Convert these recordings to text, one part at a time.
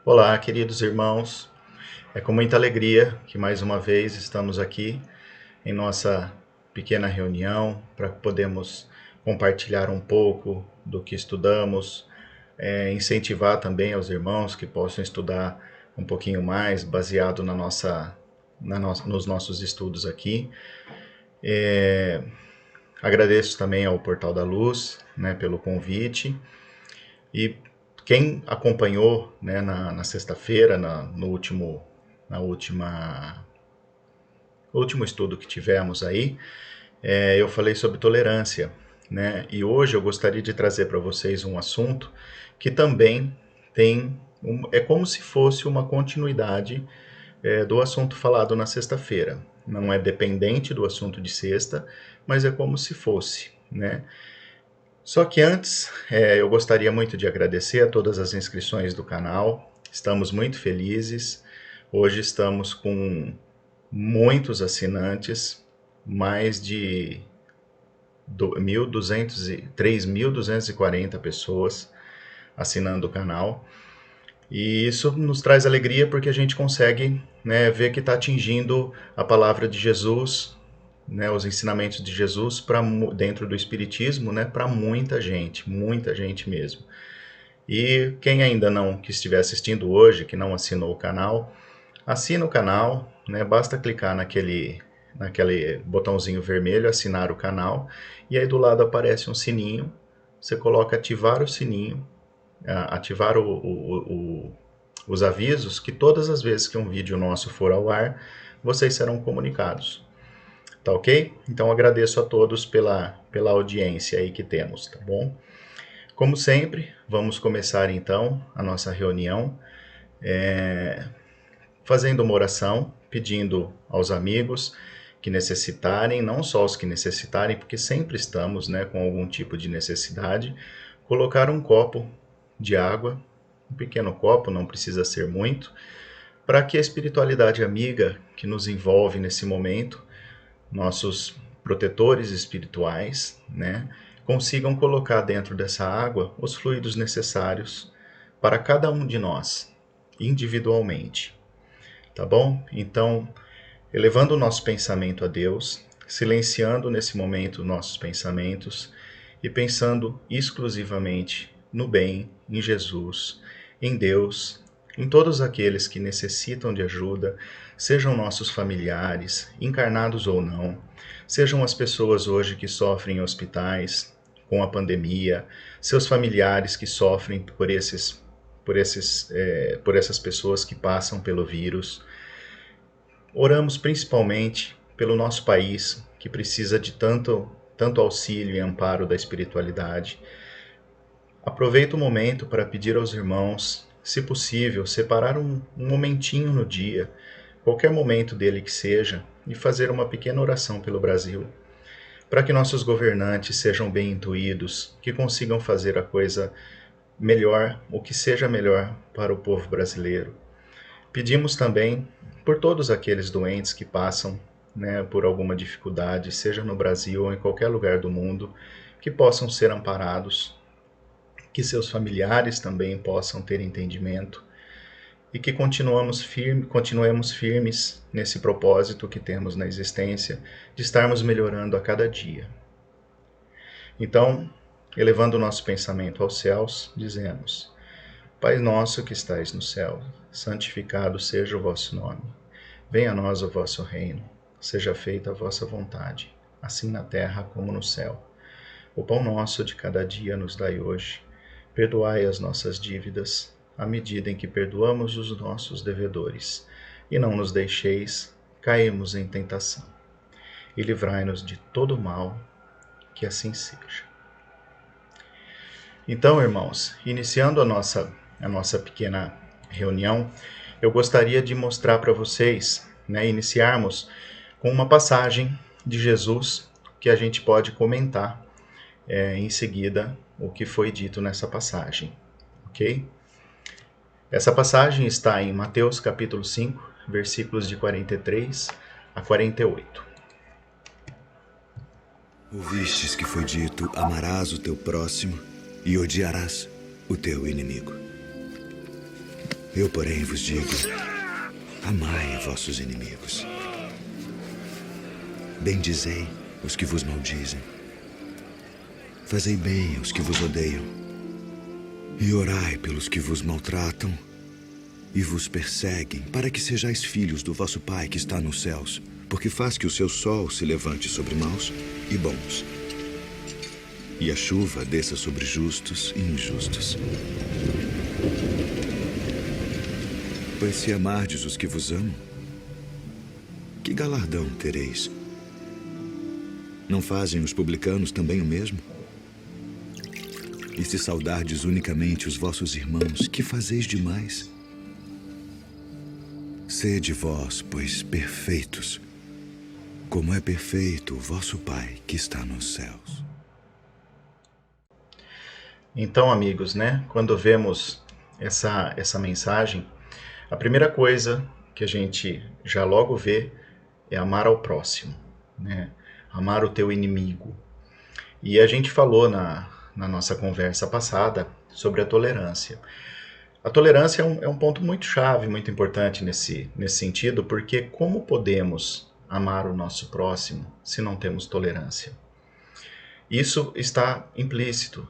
Olá, queridos irmãos. É com muita alegria que mais uma vez estamos aqui em nossa pequena reunião para que podemos compartilhar um pouco do que estudamos, incentivar também aos irmãos que possam estudar um pouquinho mais baseado nos nossos estudos aqui. Agradeço também ao Portal da Luz, né, pelo convite. E quem acompanhou, né, na sexta-feira, no último estudo que tivemos aí, eu falei sobre tolerância, né? E hoje eu gostaria de trazer para vocês um assunto que também é como se fosse uma continuidade do assunto falado na sexta-feira. Não é dependente do assunto de sexta, mas é como se fosse, né? Só que antes, eu gostaria muito de agradecer a todas as inscrições do canal. Estamos muito felizes. Hoje estamos com muitos assinantes, mais de 3.240 pessoas assinando o canal. E isso nos traz alegria porque a gente consegue, né, ver que está atingindo a palavra de Jesus, né, os ensinamentos de Jesus dentro do Espiritismo, né, para muita gente mesmo. E quem ainda não que estiver assistindo hoje, que não assinou o canal, assina o canal, né, basta clicar naquele botãozinho vermelho, assinar o canal, e aí do lado aparece um sininho, você coloca ativar o sininho, ativar os avisos, que todas as vezes que um vídeo nosso for ao ar, vocês serão comunicados. Tá ok? Então agradeço a todos pela audiência aí que temos, tá bom? Como sempre, vamos começar então a nossa reunião fazendo uma oração, pedindo aos amigos que necessitarem, não só os que necessitarem, porque sempre estamos, né, com algum tipo de necessidade, colocar um copo de água, um pequeno copo, não precisa ser muito, para que a espiritualidade amiga que nos envolve nesse momento, nossos protetores espirituais, né, consigam colocar dentro dessa água os fluidos necessários para cada um de nós, individualmente. Tá bom? Então, elevando o nosso pensamento a Deus, silenciando nesse momento nossos pensamentos e pensando exclusivamente no bem, em Jesus, em Deus, em todos aqueles que necessitam de ajuda, sejam nossos familiares, encarnados ou não, sejam as pessoas hoje que sofrem em hospitais com a pandemia, seus familiares que sofrem por essas pessoas que passam pelo vírus. Oramos principalmente pelo nosso país, que precisa de tanto auxílio e amparo da espiritualidade. Aproveito o momento para pedir aos irmãos, se possível, separar um momentinho no dia, qualquer momento dele que seja, e fazer uma pequena oração pelo Brasil, para que nossos governantes sejam bem intuídos, que consigam fazer a coisa melhor, o que seja melhor para o povo brasileiro. Pedimos também por todos aqueles doentes que passam, né, por alguma dificuldade, seja no Brasil ou em qualquer lugar do mundo, que possam ser amparados, que seus familiares também possam ter entendimento e que continuemos firmes nesse propósito que temos na existência de estarmos melhorando a cada dia. Então, elevando o nosso pensamento aos céus, dizemos: Pai nosso que estais no céu, santificado seja o vosso nome. Venha a nós o vosso reino. Seja feita a vossa vontade, assim na terra como no céu. O pão nosso de cada dia nos dai hoje. Perdoai as nossas dívidas, à medida em que perdoamos os nossos devedores. E não nos deixeis cairmos em tentação. E livrai-nos de todo mal, que assim seja. Então, irmãos, iniciando a nossa pequena reunião, eu gostaria de mostrar para vocês, né, iniciarmos com uma passagem de Jesus que a gente pode comentar em seguida o que foi dito nessa passagem, ok? Essa passagem está em Mateus capítulo 5, versículos de 43 a 48. Ouvistes que foi dito: amarás o teu próximo e odiarás o teu inimigo. Eu, porém, vos digo: amai vossos inimigos. Bendizei os que vos maldizem. Fazei bem aos que vos odeiam. E orai pelos que vos maltratam e vos perseguem, para que sejais filhos do vosso Pai que está nos céus, porque faz que o seu sol se levante sobre maus e bons, e a chuva desça sobre justos e injustos. Pois se amardes os que vos amam, que galardão tereis? Não fazem os publicanos também o mesmo? E se saudardes unicamente os vossos irmãos, que fazeis demais? Sede vós, pois, perfeitos, como é perfeito o vosso Pai que está nos céus. Então, amigos, né, quando vemos essa mensagem, a primeira coisa que a gente já logo vê é amar ao próximo, né? Amar o teu inimigo. E a gente falou na nossa conversa passada sobre a tolerância. A tolerância é um ponto muito chave, muito importante nesse sentido, porque como podemos amar o nosso próximo se não temos tolerância? Isso está implícito.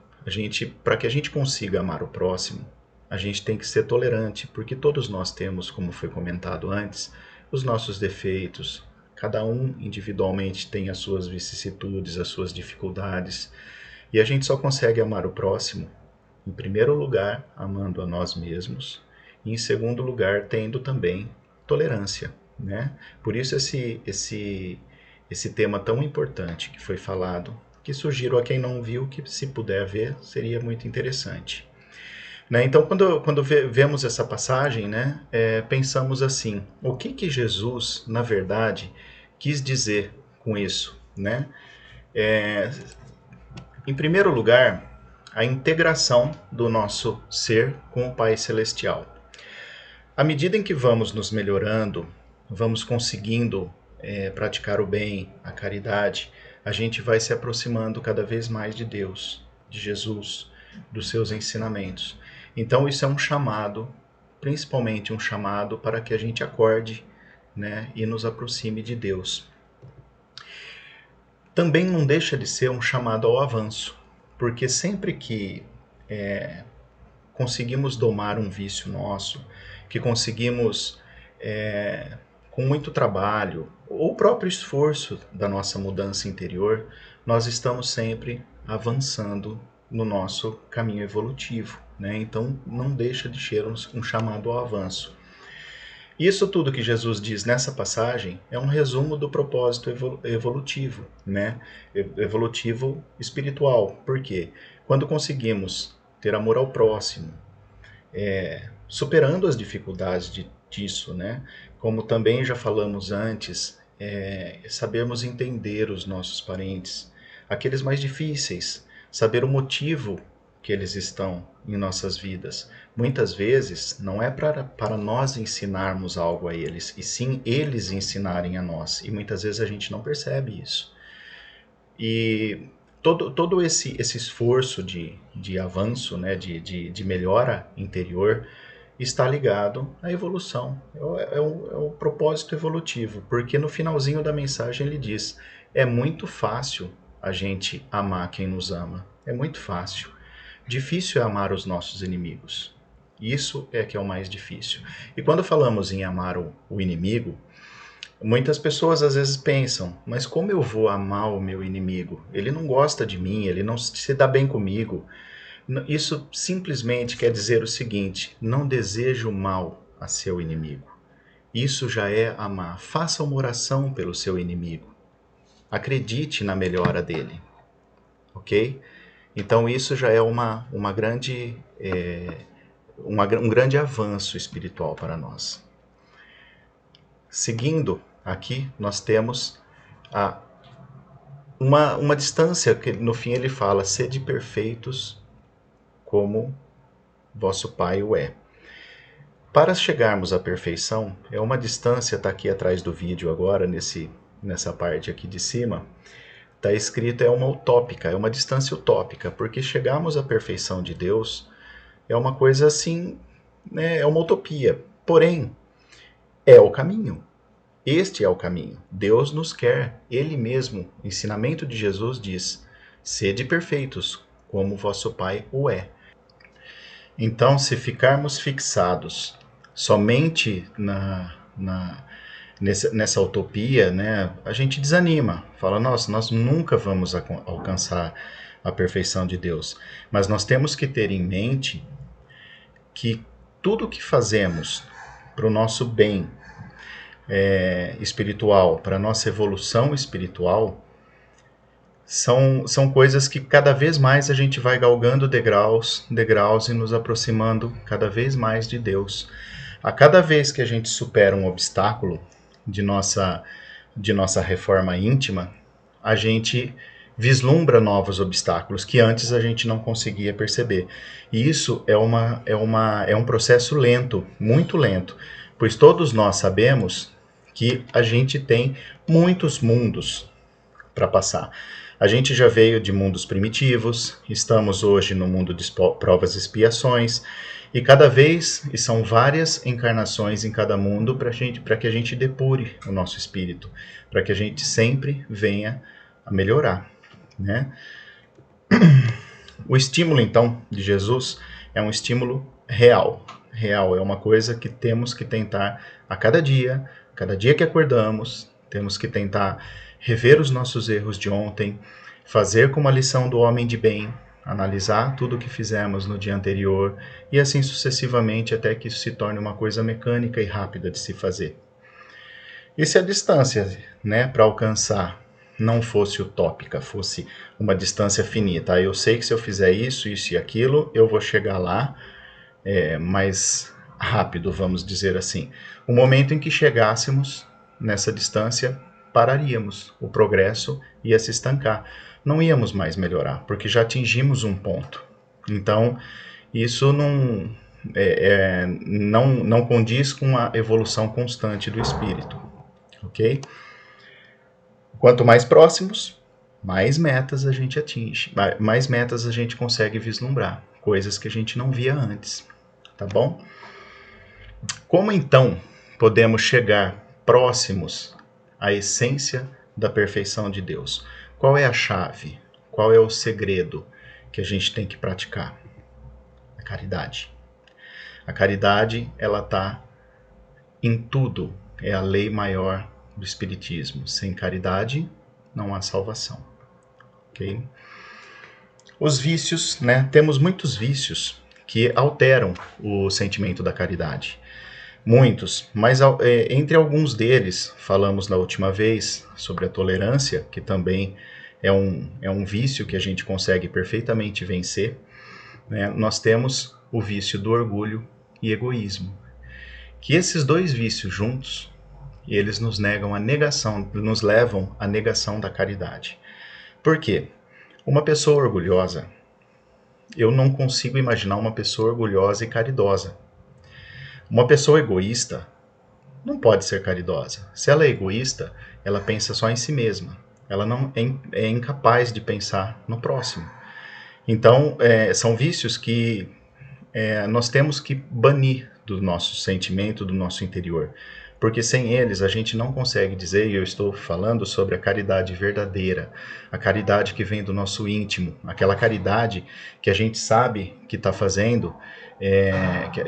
Para que a gente consiga amar o próximo, a gente tem que ser tolerante, porque todos nós temos, como foi comentado antes, os nossos defeitos. Cada um individualmente tem as suas vicissitudes, as suas dificuldades. E a gente só consegue amar o próximo, em primeiro lugar, amando a nós mesmos, e em segundo lugar, tendo também tolerância, né? Por isso esse tema tão importante que foi falado, que sugiro a quem não viu que, se puder ver, seria muito interessante. Né? Então, quando vemos essa passagem, né, pensamos assim: o que Jesus, na verdade, quis dizer com isso? Né? Em primeiro lugar, a integração do nosso ser com o Pai Celestial. À medida em que vamos nos melhorando, vamos conseguindo praticar o bem, a caridade, a gente vai se aproximando cada vez mais de Deus, de Jesus, dos seus ensinamentos. Então isso é um chamado, principalmente um chamado para que a gente acorde, né, e nos aproxime de Deus. Também não deixa de ser um chamado ao avanço, porque sempre que conseguimos domar um vício nosso, que conseguimos, com muito trabalho, ou o próprio esforço da nossa mudança interior, nós estamos sempre avançando no nosso caminho evolutivo, né? Então não deixa de ser um chamado ao avanço. Isso tudo que Jesus diz nessa passagem é um resumo do propósito evolutivo, né? Evolutivo espiritual. Por quê? Quando conseguimos ter amor ao próximo, superando as dificuldades disso, né? Como também já falamos antes, sabermos entender os nossos parentes, aqueles mais difíceis, saber o motivo que eles estão em nossas vidas. Muitas vezes não é para nós ensinarmos algo a eles, e sim eles ensinarem a nós. E muitas vezes a gente não percebe isso. E todo esse esforço de avanço, né, de melhora interior, está ligado à evolução. É o propósito evolutivo, porque no finalzinho da mensagem ele diz: é muito fácil a gente amar quem nos ama. É muito fácil. Difícil é amar os nossos inimigos. Isso é que é o mais difícil. E quando falamos em amar o inimigo, muitas pessoas às vezes pensam: mas como eu vou amar o meu inimigo? Ele não gosta de mim, ele não se dá bem comigo. Isso simplesmente quer dizer o seguinte: não deseje o mal a seu inimigo. Isso já é amar. Faça uma oração pelo seu inimigo. Acredite na melhora dele. Ok? Então isso já é um grande avanço espiritual para nós. Seguindo aqui, nós temos uma distância que no fim ele fala: sede perfeitos como vosso Pai o é. Para chegarmos à perfeição, é uma distância, está aqui atrás do vídeo agora, nessa parte aqui de cima, está escrito, é uma utópica, é uma distância utópica, porque chegarmos à perfeição de Deus é uma coisa assim né, é uma utopia. Porém, é o caminho. Este é o caminho. Deus nos quer. Ele mesmo, o ensinamento de Jesus diz: sede perfeitos, como vosso Pai o é. Então, se ficarmos fixados somente nessa utopia, né, a gente desanima. Fala, nossa, nós nunca vamos alcançar a perfeição de Deus. Mas nós temos que ter em mente que tudo que fazemos para o nosso bem espiritual, para a nossa evolução espiritual, são coisas que cada vez mais a gente vai galgando degraus e nos aproximando cada vez mais de Deus. A cada vez que a gente supera um obstáculo de nossa reforma íntima, a gente vislumbra novos obstáculos que antes a gente não conseguia perceber. E isso é um processo lento, muito lento, pois todos nós sabemos que a gente tem muitos mundos para passar. A gente já veio de mundos primitivos, estamos hoje no mundo de provas e expiações, e cada vez, e são várias encarnações em cada mundo para que a gente depure o nosso espírito, para que a gente sempre venha a melhorar, né? O estímulo, então, de Jesus é um estímulo real. Real é uma coisa que temos que tentar a cada dia que acordamos, temos que tentar rever os nossos erros de ontem, fazer como a lição do homem de bem, analisar tudo o que fizemos no dia anterior e assim sucessivamente até que isso se torne uma coisa mecânica e rápida de se fazer. E se a distância, né, para alcançar não fosse utópica, fosse uma distância finita, eu sei que se eu fizer isso e aquilo, eu vou chegar lá mais rápido, vamos dizer assim. O momento em que chegássemos nessa distância, pararíamos, o progresso ia se estancar. Não íamos mais melhorar, porque já atingimos um ponto. Então, isso não condiz com a evolução constante do espírito, ok? Quanto mais próximos, mais metas a gente atinge, mais metas a gente consegue vislumbrar, coisas que a gente não via antes, tá bom? Como então podemos chegar próximos à essência da perfeição de Deus? Qual é a chave? Qual é o segredo que a gente tem que praticar? A caridade. A caridade, ela está em tudo. É a lei maior do Espiritismo. Sem caridade, não há salvação. Ok? Os vícios, né? Temos muitos vícios que alteram o sentimento da caridade. Muitos, mas entre alguns deles, falamos na última vez sobre a tolerância, que também é um vício que a gente consegue perfeitamente vencer, né? Nós temos o vício do orgulho e egoísmo. Que esses dois vícios juntos, eles nos levam à negação da caridade. Por quê? Uma pessoa orgulhosa, eu não consigo imaginar uma pessoa orgulhosa e caridosa. Uma pessoa egoísta não pode ser caridosa. Se ela é egoísta, ela pensa só em si mesma. Ela não é incapaz de pensar no próximo. Então, são vícios que nós temos que banir do nosso sentimento, do nosso interior. Porque sem eles a gente não consegue dizer, e eu estou falando sobre a caridade verdadeira, a caridade que vem do nosso íntimo, aquela caridade que a gente sabe que está fazendo,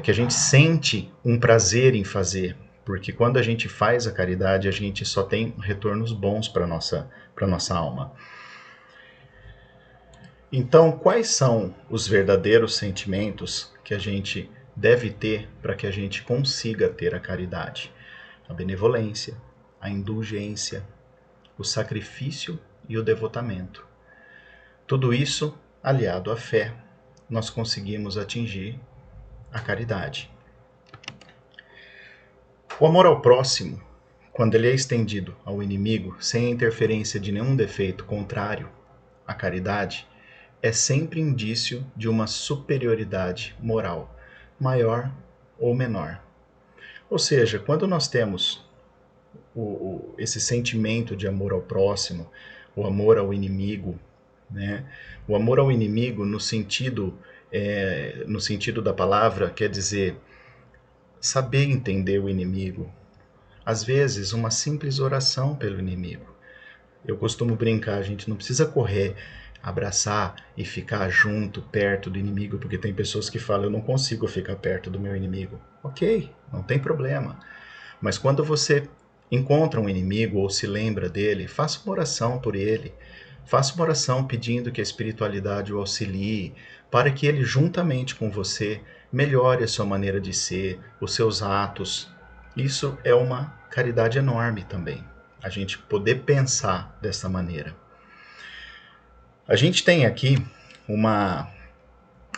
que a gente sente um prazer em fazer, porque quando a gente faz a caridade, a gente só tem retornos bons para a nossa alma. Então, quais são os verdadeiros sentimentos que a gente deve ter para que a gente consiga ter a caridade? A benevolência, a indulgência, o sacrifício e o devotamento. Tudo isso, aliado à fé, nós conseguimos atingir a caridade. O amor ao próximo, quando ele é estendido ao inimigo, sem a interferência de nenhum defeito contrário à caridade, é sempre indício de uma superioridade moral, maior ou menor. Ou seja, quando nós temos esse sentimento de amor ao próximo, o amor ao inimigo, né? O amor ao inimigo no sentido da palavra quer dizer saber entender o inimigo. Às vezes, uma simples oração pelo inimigo. Eu costumo brincar, a gente não precisa correr, abraçar e ficar junto, perto do inimigo, porque tem pessoas que falam, eu não consigo ficar perto do meu inimigo. Ok, não tem problema. Mas quando você encontra um inimigo ou se lembra dele, faça uma oração por ele. Faça uma oração pedindo que a espiritualidade o auxilie, para que ele, juntamente com você, melhore a sua maneira de ser, os seus atos. Isso é uma caridade enorme também, a gente poder pensar dessa maneira. A gente tem aqui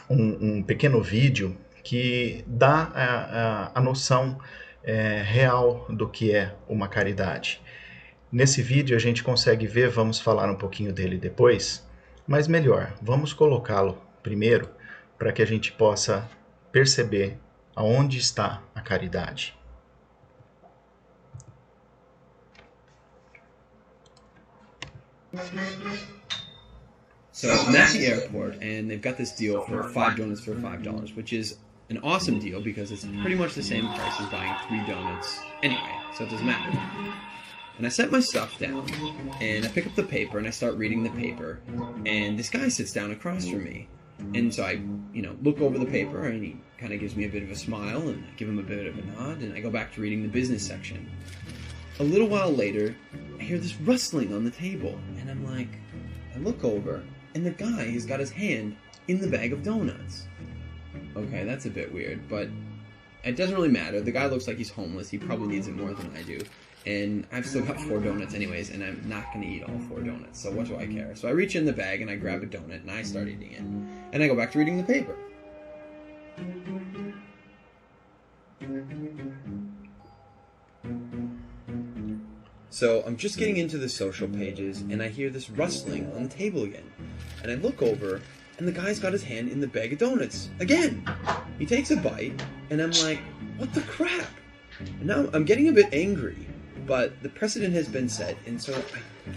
um pequeno vídeo que dá a noção real do que é uma caridade. Nesse vídeo a gente consegue ver, vamos falar um pouquinho dele depois, mas melhor, vamos colocá-lo primeiro para que a gente possa perceber aonde está a caridade. So I'm at the airport, and they've got this deal for 5 donuts for $5, which is an awesome deal because it's pretty much the same price as buying 3 donuts anyway, so it doesn't matter. And I set my stuff down, and I pick up the paper, and I start reading the paper, and this guy sits down across from me. And so I, look over the paper, and he kind of gives me a bit of a smile, and I give him a bit of a nod, and I go back to reading the business section. A little while later, I hear this rustling on the table, and I'm like, I look over, and the guy has got his hand in the bag of donuts. Okay, that's a bit weird, but it doesn't really matter. The guy looks like he's homeless. He probably needs it more than I do. And I've still got 4 donuts anyways, and I'm not going to eat all 4 donuts, so what do I care? So I reach in the bag, and I grab a donut, and I start eating it. And I go back to reading the paper. So I'm just getting into the social pages, and I hear this rustling on the table again. And I look over, and the guy's got his hand in the bag of donuts again. He takes a bite, and I'm like, what the crap? And now I'm getting a bit angry, but the precedent has been set, and so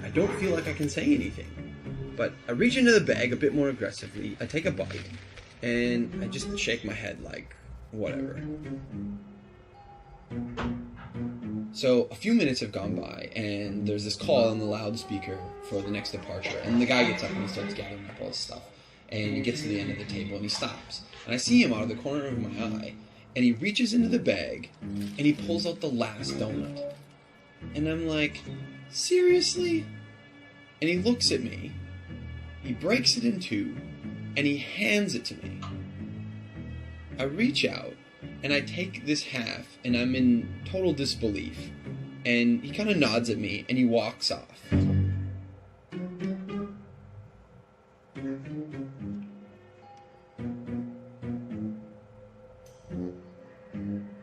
I don't feel like I can say anything. But I reach into the bag a bit more aggressively, I take a bite, and I just shake my head like, whatever. So a few minutes have gone by, and there's this call on the loudspeaker for the next departure, and the guy gets up and he starts gathering up all his stuff, and he gets to the end of the table and he stops, and I see him out of the corner of my eye, and he reaches into the bag and he pulls out the last donut, and I'm like, seriously? And he looks at me, he breaks it in 2, and he hands it to me. I reach out and I take this half, and I'm in total disbelief. And he kind of nods at me, and he walks off.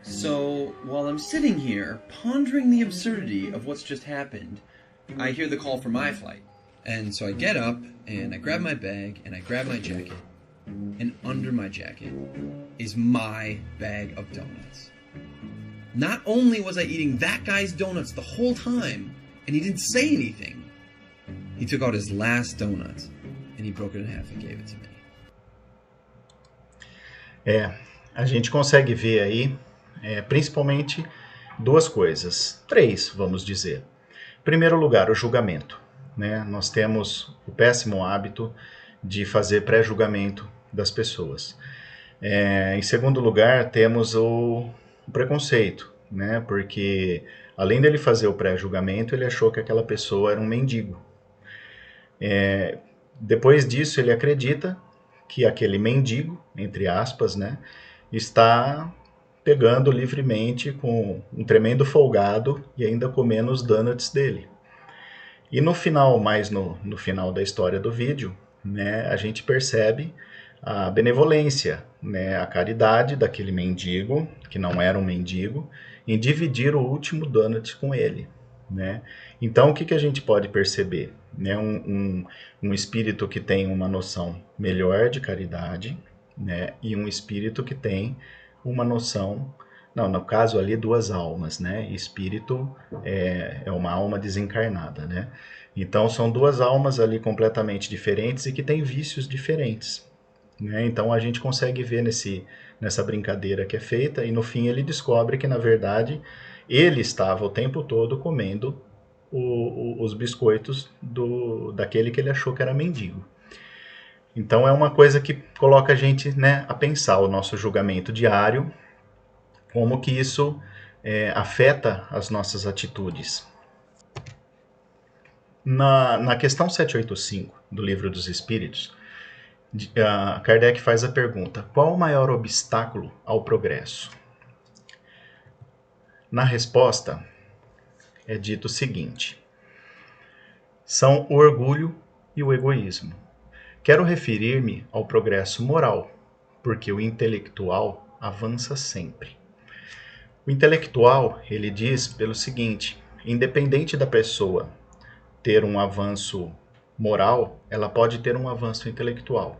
So, while I'm sitting here, pondering the absurdity of what's just happened, I hear the call for my flight. And so I get up, and I grab my bag, and I grab my jacket. And under my jacket is my bag of donuts. Not only was I eating that guy's donuts the whole time, and he didn't say anything, he took out his last donuts, and he broke it in half and gave it to me. A gente consegue ver aí, principalmente 2 coisas, 3, vamos dizer. Em primeiro lugar, o julgamento, né? Nós temos o péssimo hábito de fazer pré-julgamento das pessoas. Em segundo lugar, temos o preconceito, né? Porque além dele fazer o pré-julgamento, ele achou que aquela pessoa era um mendigo. Depois disso, ele acredita que aquele mendigo, entre aspas, né, está pegando livremente com um tremendo folgado e ainda comendo os donuts dele. E no final, mais no final da história do vídeo, né, a gente percebe a benevolência, né, a caridade daquele mendigo, que não era um mendigo, em dividir o último donut com ele, né? Então, o que a gente pode perceber? Né? Um espírito que tem uma noção melhor de caridade, né? E um espírito que tem uma noção... Não, no caso ali, 2 almas, né? Espírito é uma alma desencarnada, né? Então, são 2 almas ali completamente diferentes e que têm vícios diferentes. né? Então a gente consegue ver nessa brincadeira que é feita, e no fim ele descobre que, na verdade, ele estava o tempo todo comendo os biscoitos daquele que ele achou que era mendigo. Então é uma coisa que coloca a gente, né, a pensar o nosso julgamento diário, como que isso afeta as nossas atitudes. Na questão 785 do Livro dos Espíritos, Kardec faz a pergunta: qual o maior obstáculo ao progresso? Na resposta é dito o seguinte: são o orgulho e o egoísmo. Quero referir-me ao progresso moral, porque o intelectual avança sempre. O intelectual, ele diz pelo seguinte: independente da pessoa ter um avanço moral, ela pode ter um avanço intelectual.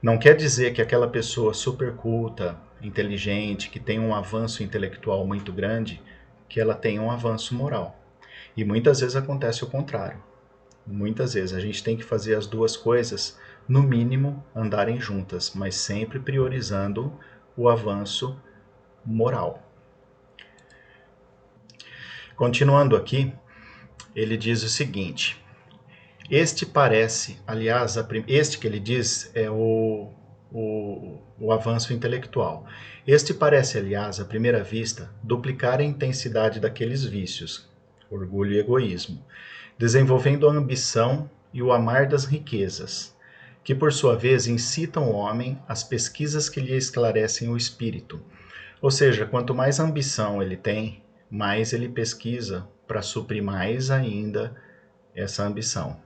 Não quer dizer que aquela pessoa super culta, inteligente, que tem um avanço intelectual muito grande, que ela tenha um avanço moral. E muitas vezes acontece o contrário. Muitas vezes a gente tem que fazer as duas coisas, no mínimo, andarem juntas, mas sempre priorizando o avanço moral. Continuando aqui, ele diz o seguinte: este parece, aliás, este que ele diz é o avanço intelectual. Este parece, aliás, à primeira vista, duplicar a intensidade daqueles vícios, orgulho e egoísmo, desenvolvendo a ambição e o amar das riquezas, que por sua vez incitam o homem às pesquisas que lhe esclarecem o espírito. Ou seja, quanto mais ambição ele tem, mais ele pesquisa para suprir mais ainda essa ambição.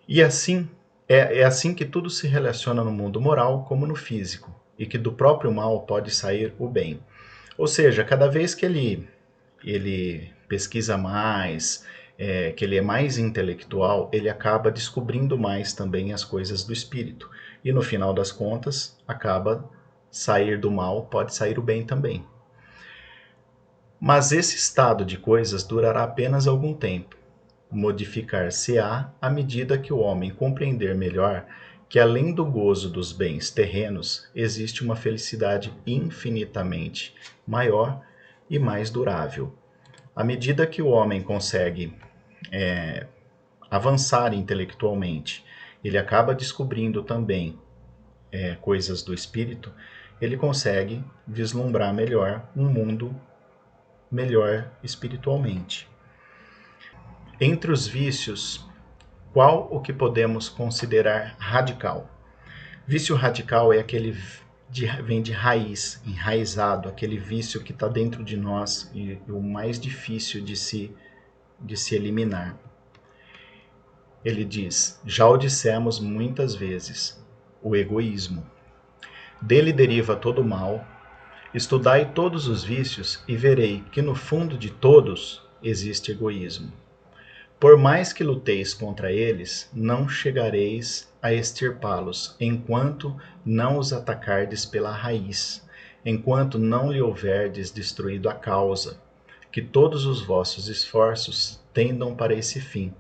E assim, é assim que tudo se relaciona no mundo moral como no físico, e que do próprio mal pode sair o bem. Ou seja, cada vez que ele pesquisa mais, que ele é mais intelectual, ele acaba descobrindo mais também as coisas do espírito. E no final das contas, acaba sair do mal, pode sair o bem também. Mas esse estado de coisas durará apenas algum tempo. Modificar-se-á à medida que o homem compreender melhor que além do gozo dos bens terrenos, existe uma felicidade infinitamente maior e mais durável. À medida que o homem consegue avançar intelectualmente, ele acaba descobrindo também coisas do espírito, ele consegue vislumbrar melhor um mundo melhor espiritualmente. Entre os vícios, qual o que podemos considerar radical? Vício radical é aquele vem de raiz, enraizado, aquele vício que está dentro de nós e o mais difícil de se eliminar. Ele diz: já o dissemos muitas vezes, o egoísmo. Dele deriva todo o mal. Estudai todos os vícios e verei que no fundo de todos existe egoísmo. Por mais que luteis contra eles, não chegareis a extirpá-los, enquanto não os atacardes pela raiz, enquanto não lhe houverdes destruído a causa. Que todos os vossos esforços tendam para esse fim,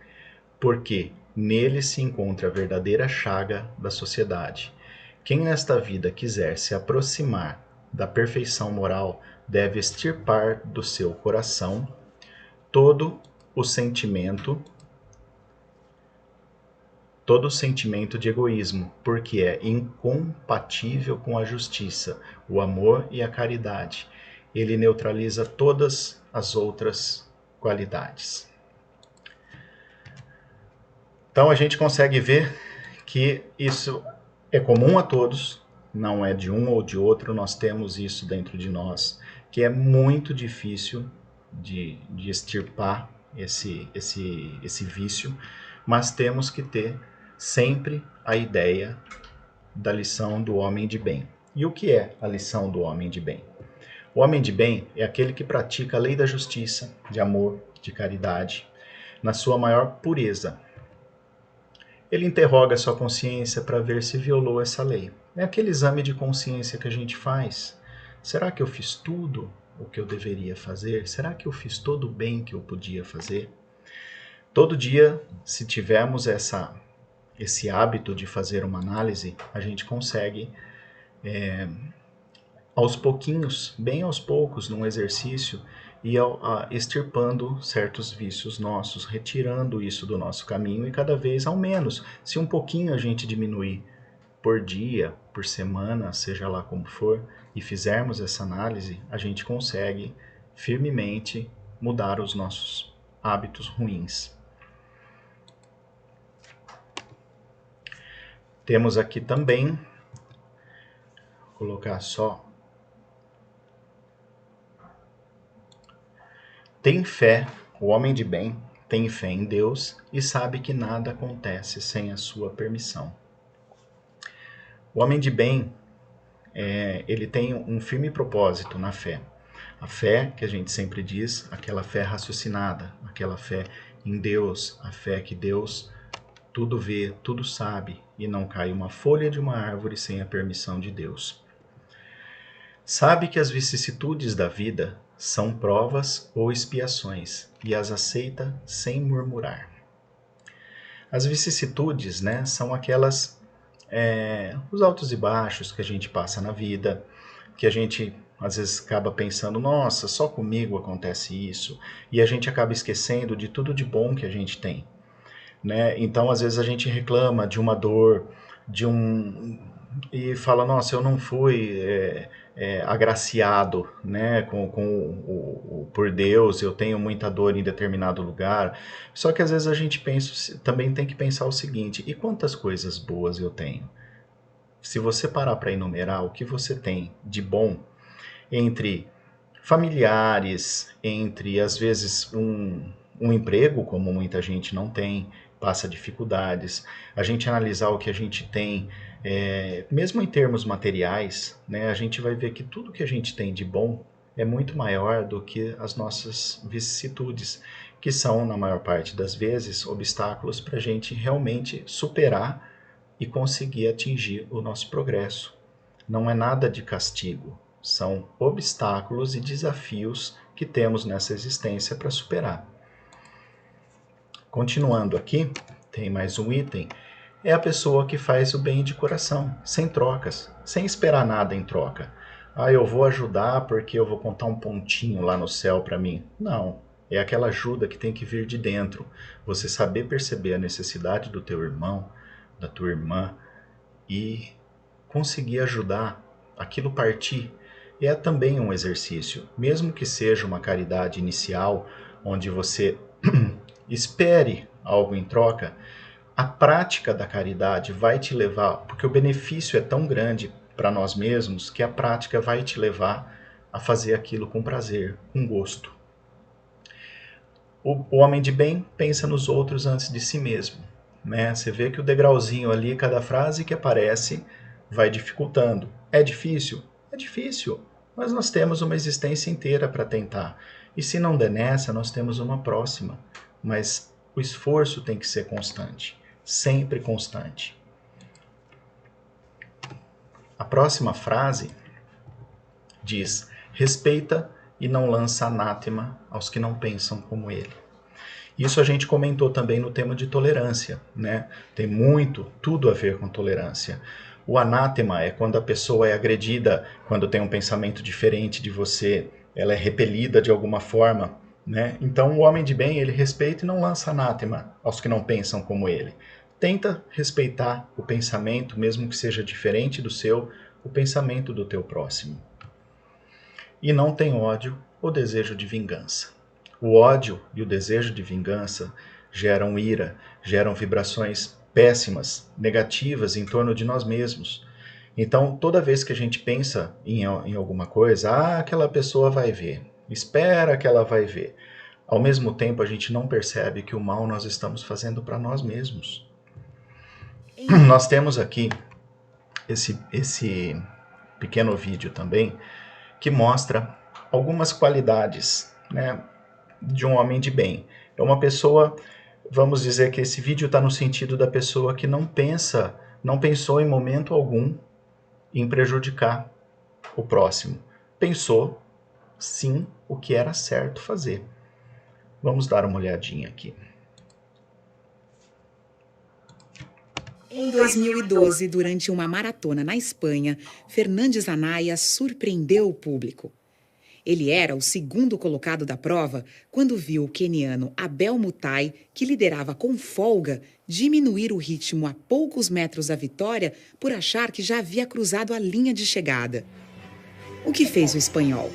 porque nele se encontra a verdadeira chaga da sociedade. Quem nesta vida quiser se aproximar da perfeição moral deve extirpar do seu coração todo o sentimento de egoísmo, porque é incompatível com a justiça, o amor e a caridade. Ele neutraliza todas as outras qualidades. Então a gente consegue ver que isso é comum a todos, não é de um ou de outro, nós temos isso dentro de nós, que é muito difícil de extirpar esse vício, mas temos que ter sempre a ideia da lição do homem de bem. E o que é a lição do homem de bem? O homem de bem é aquele que pratica a lei da justiça, de amor, de caridade, na sua maior pureza. Ele interroga a sua consciência para ver se violou essa lei. É aquele exame de consciência que a gente faz. Será que eu fiz tudo o que eu deveria fazer? Será que eu fiz todo o bem que eu podia fazer? Todo dia, se tivermos esse hábito de fazer uma análise, a gente consegue, aos pouquinhos, bem aos poucos, num exercício, ir extirpando certos vícios nossos, retirando isso do nosso caminho e cada vez ao menos, se um pouquinho a gente diminuir por dia, por semana, seja lá como for, e fizermos essa análise, a gente consegue firmemente mudar os nossos hábitos ruins. Temos aqui também, vou colocar só, tem fé, o homem de bem tem fé em Deus e sabe que nada acontece sem a sua permissão. O homem de bem, ele tem um firme propósito na fé. A fé, que a gente sempre diz, aquela fé raciocinada, aquela fé em Deus, a fé que Deus tudo vê, tudo sabe, e não cai uma folha de uma árvore sem a permissão de Deus. Sabe que as vicissitudes da vida são provas ou expiações, e as aceita sem murmurar. As vicissitudes, né, são aquelas, os altos e baixos que a gente passa na vida, que a gente às vezes acaba pensando, nossa, só comigo acontece isso, e a gente acaba esquecendo de tudo de bom que a gente tem. Né? Então, às vezes a gente reclama de uma dor, e fala, nossa, eu não fui agraciado, né, por Deus, eu tenho muita dor em determinado lugar. Só que às vezes a gente também tem que pensar o seguinte, e quantas coisas boas eu tenho? Se você parar para enumerar o que você tem de bom, entre familiares, entre às vezes um emprego, como muita gente não tem, passa dificuldades, a gente analisar o que a gente tem, mesmo em termos materiais, né, a gente vai ver que tudo que a gente tem de bom é muito maior do que as nossas vicissitudes, que são, na maior parte das vezes, obstáculos para a gente realmente superar e conseguir atingir o nosso progresso. Não é nada de castigo, são obstáculos e desafios que temos nessa existência para superar. Continuando aqui, tem mais um item, é a pessoa que faz o bem de coração, sem trocas, sem esperar nada em troca. Ah, eu vou ajudar porque eu vou contar um pontinho lá no céu para mim. Não, é aquela ajuda que tem que vir de dentro. Você saber perceber a necessidade do teu irmão, da tua irmã e conseguir ajudar, aquilo partir. É também um exercício, mesmo que seja uma caridade inicial, onde você espere algo em troca, a prática da caridade vai te levar, porque o benefício é tão grande para nós mesmos, que a prática vai te levar a fazer aquilo com prazer, com gosto. O homem de bem pensa nos outros antes de si mesmo. Né? Você vê que o degrauzinho ali, cada frase que aparece, vai dificultando. É difícil? É difícil. Mas nós temos uma existência inteira para tentar. E se não der nessa, nós temos uma próxima. Mas o esforço tem que ser constante. Sempre constante. A próxima frase diz: respeita e não lança anátema aos que não pensam como ele. Isso a gente comentou também no tema de tolerância, né? Tem tudo a ver com tolerância. O anátema é quando a pessoa é agredida, quando tem um pensamento diferente de você, ela é repelida de alguma forma, né? Então o homem de bem, ele respeita e não lança anátema aos que não pensam como ele. Tenta respeitar o pensamento, mesmo que seja diferente do seu, o pensamento do teu próximo. E não tem ódio ou desejo de vingança. O ódio e o desejo de vingança geram ira, geram vibrações péssimas, negativas em torno de nós mesmos. Então, toda vez que a gente pensa em alguma coisa, aquela pessoa vai ver, espera que ela vai ver. Ao mesmo tempo, a gente não percebe que o mal nós estamos fazendo para nós mesmos. Nós temos aqui esse pequeno vídeo também, que mostra algumas qualidades, né, de um homem de bem. É uma pessoa, vamos dizer que esse vídeo está no sentido da pessoa que não pensou em momento algum em prejudicar o próximo. Pensou, sim, o que era certo fazer. Vamos dar uma olhadinha aqui. Em 2012, durante uma maratona na Espanha, Fernandes Anaya surpreendeu o público. Ele era o segundo colocado da prova quando viu o queniano Abel Mutai, que liderava com folga, diminuir o ritmo a poucos metros da vitória por achar que já havia cruzado a linha de chegada. O que fez o espanhol?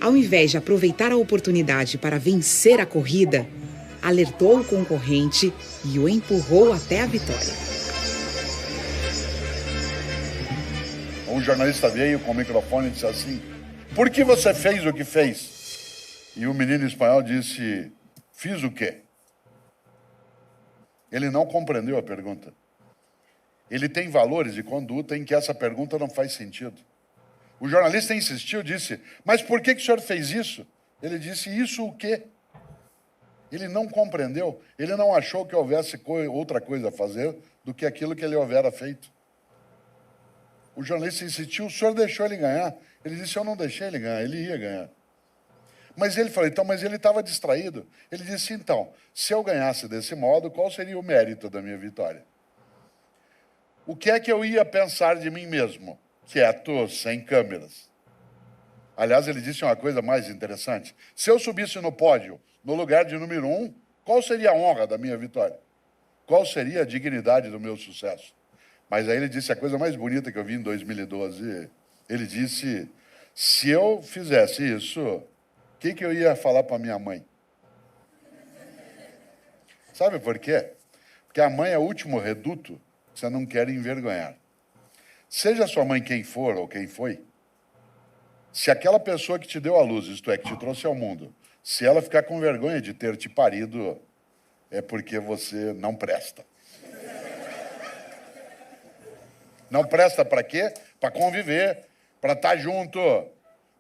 Ao invés de aproveitar a oportunidade para vencer a corrida, alertou o concorrente e o empurrou até a vitória. Um jornalista veio com o microfone e disse assim: por que você fez o que fez? E o menino espanhol disse: fiz o quê? Ele não compreendeu a pergunta. Ele tem valores de conduta em que essa pergunta não faz sentido. O jornalista insistiu, disse: mas por que o senhor fez isso? Ele disse: isso o quê? Ele não compreendeu, ele não achou que houvesse outra coisa a fazer do que aquilo que ele houvera feito. O jornalista insistiu: o senhor deixou ele ganhar? Ele disse: eu não deixei ele ganhar, ele ia ganhar. Mas ele falou: então, mas ele estava distraído. Ele disse: então, se eu ganhasse desse modo, qual seria o mérito da minha vitória? O que é que eu ia pensar de mim mesmo? Quieto, sem câmeras. Aliás, ele disse uma coisa mais interessante: se eu subisse no pódio, no lugar de número 1, qual seria a honra da minha vitória? Qual seria a dignidade do meu sucesso? Mas aí ele disse a coisa mais bonita que eu vi em 2012. Ele disse: se eu fizesse isso, o que eu ia falar para minha mãe? Sabe por quê? Porque a mãe é o último reduto que você não quer envergonhar. Seja sua mãe quem for ou quem foi, se aquela pessoa que te deu a luz, isto é, que te trouxe ao mundo, se ela ficar com vergonha de ter te parido, é porque você não presta. Não presta para quê? Para conviver, para estar junto,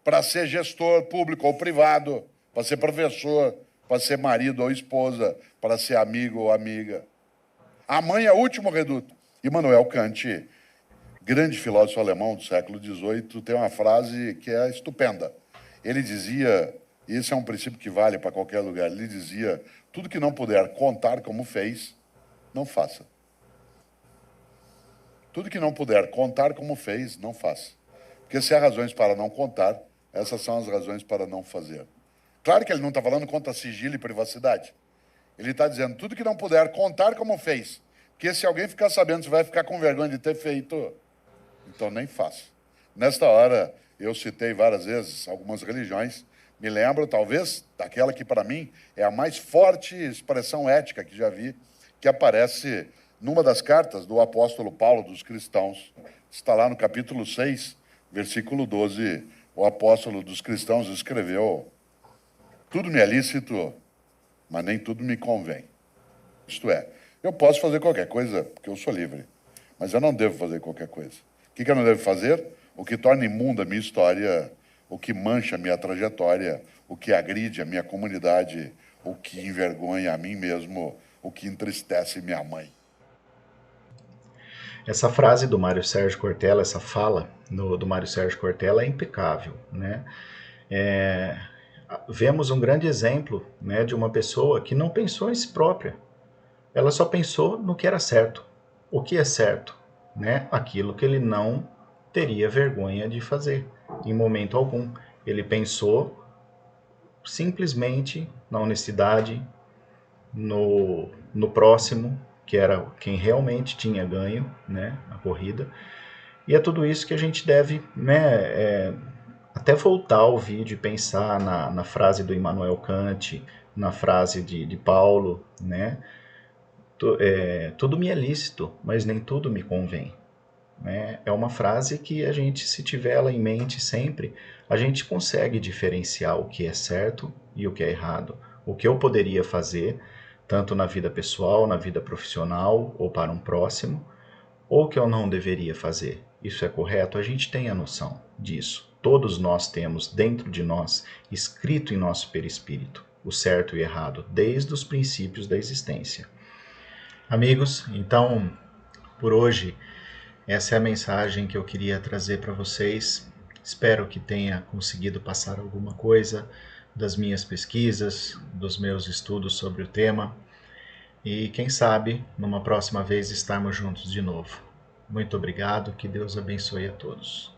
para ser gestor público ou privado, para ser professor, para ser marido ou esposa, para ser amigo ou amiga. A mãe é o último reduto. Immanuel Kant, grande filósofo alemão do século XVIII, tem uma frase que é estupenda. Ele dizia, e esse é um princípio que vale para qualquer lugar, ele dizia: tudo que não puder contar como fez, não faça. Tudo que não puder contar como fez, não faça. Porque se há razões para não contar, essas são as razões para não fazer. Claro que ele não está falando contra sigilo e privacidade. Ele está dizendo: tudo que não puder contar como fez. Porque se alguém ficar sabendo, você vai ficar com vergonha de ter feito, então nem faça. Nesta hora, eu citei várias vezes algumas religiões. Me lembro, talvez, daquela que para mim é a mais forte expressão ética que já vi, que aparece numa das cartas do apóstolo Paulo dos cristãos. Está lá no capítulo 6, versículo 12. O apóstolo dos cristãos escreveu: tudo me é lícito, mas nem tudo me convém. Isto é, eu posso fazer qualquer coisa, porque eu sou livre, mas eu não devo fazer qualquer coisa. O que eu não devo fazer? O que torna imunda a minha história, o que mancha a minha trajetória, o que agride a minha comunidade, o que envergonha a mim mesmo, o que entristece minha mãe. Essa frase do Mário Sérgio Cortella, essa fala do Mário Sérgio Cortella é impecável, né? Vemos um grande exemplo, né, de uma pessoa que não pensou em si própria. Ela só pensou no que era certo. O que é certo? Né? Aquilo que ele não teria vergonha de fazer, em momento algum. Ele pensou simplesmente na honestidade, no próximo, que era quem realmente tinha ganho, né, a corrida. E é tudo isso que a gente deve, né, até voltar ao vídeo e pensar na frase do Immanuel Kant, na frase de Paulo, né? Tudo me é lícito, mas nem tudo me convém. Né? É uma frase que a gente, se tiver ela em mente sempre, a gente consegue diferenciar o que é certo e o que é errado. O que eu poderia fazer, tanto na vida pessoal, na vida profissional ou para um próximo, ou o que eu não deveria fazer. Isso é correto? A gente tem a noção disso. Todos nós temos dentro de nós, escrito em nosso perispírito, o certo e o errado, desde os princípios da existência. Amigos, então, por hoje, essa é a mensagem que eu queria trazer para vocês. Espero que tenha conseguido passar alguma coisa das minhas pesquisas, dos meus estudos sobre o tema. e quem sabe, numa próxima vez, estarmos juntos de novo. Muito obrigado, que Deus abençoe a todos.